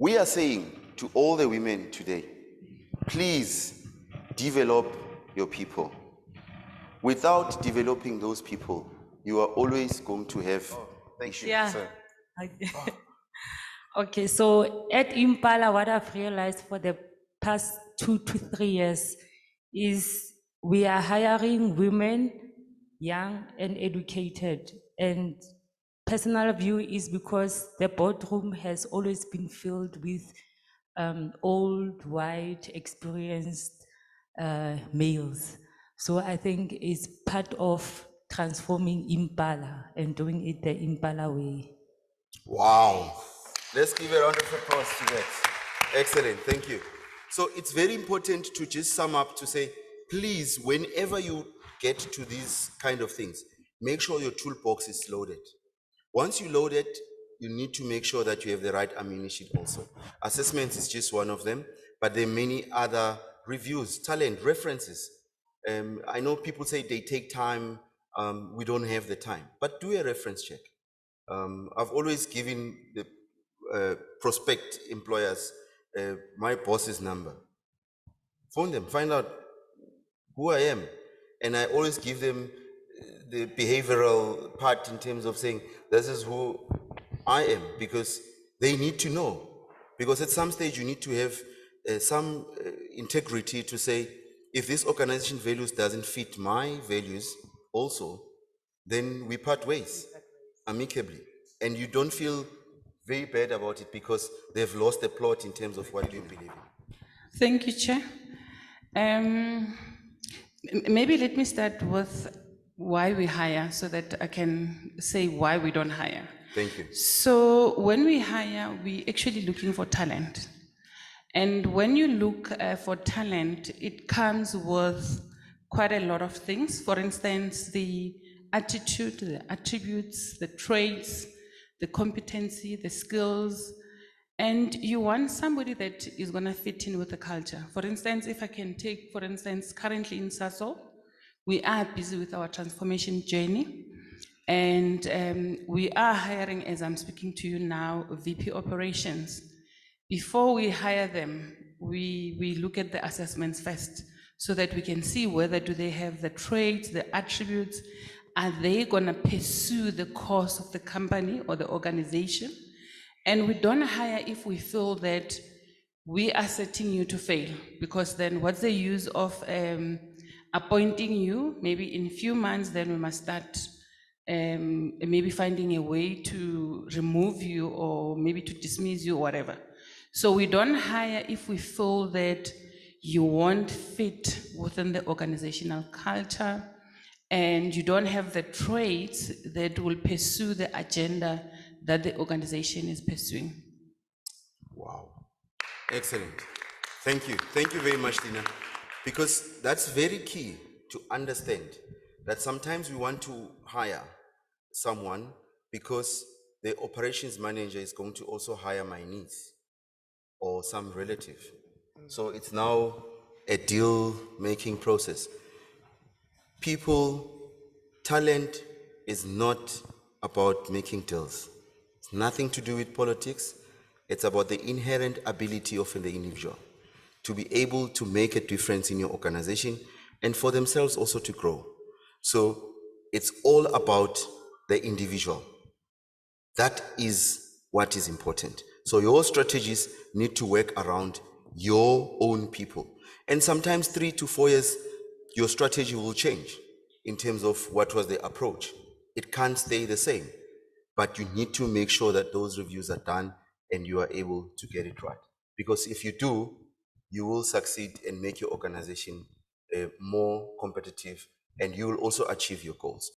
We are saying to all the women today, please develop your people. Without developing those people, you are always going to have issues. Yeah. Okay, so at Impala, what I've realized for the past 2 to 3 years is we are hiring women, young and educated. And personal view is because the boardroom has always been filled with old, white, experienced males. So I think it's part of transforming Impala and doing it the Impala way. Wow. Let's give a round of applause to that. Excellent. Thank you. So it's very important to just sum up to say, please, whenever you get to these kind of things, make sure your toolbox is loaded. Once you load it, you need to make sure that you have the right ammunition also. Assessments is just one of them, but there are many other reviews, talent, references. I know people say they take time, we don't have the time, but do a reference check. I've always given the prospect employers my boss's number. Phone them, find out who I am. And I always give them the behavioral part in terms of saying, this is who I am, because they need to know. Because at some stage you need to have some integrity to say, if this organization values doesn't fit my values also, then we part ways amicably. And you don't feel very bad about it because they've lost the plot in terms of what you believe in. Thank you, Chair. Maybe let me start with why we hire so that I can say why we don't hire. Thank you. So when we hire, we're actually looking for talent. And when you look for talent, it comes with quite a lot of things. For instance, the attitude, the attributes, the traits, the competency, the skills, and you want somebody that is going to fit in with the culture. For instance, if I can take, for instance, currently in Sasol, we are busy with our transformation journey. And we are hiring, as I'm speaking to you now, VP operations. Before we hire them, we look at the assessments first so that we can see whether do they have the traits, the attributes, are they gonna pursue the course of the company or the organization? And we don't hire if we feel that we are setting you to fail, because then what's the use of appointing you? Maybe in a few months, then we must start maybe finding a way to remove you or maybe to dismiss you or whatever. So we don't hire if we feel that you won't fit within the organizational culture and you don't have the traits that will pursue the agenda that the organization is pursuing. Wow. Excellent. Thank you. Thank you very much, Dina. Because that's very key to understand that sometimes we want to hire someone because the operations manager is going to also hire my niece or some relative. So it's now a deal-making process. People, talent is not about making deals. It's nothing to do with politics. It's about the inherent ability of the individual to be able to make a difference in your organization and for themselves also to grow. So it's all about the individual. That is what is important. So your strategies need to work around your own people. And sometimes 3 to 4 years, your strategy will change in terms of what was the approach. It can't stay the same, but you need to make sure that those reviews are done and you are able to get it right. Because if you do, you will succeed and make your organization more competitive, and you will also achieve your goals.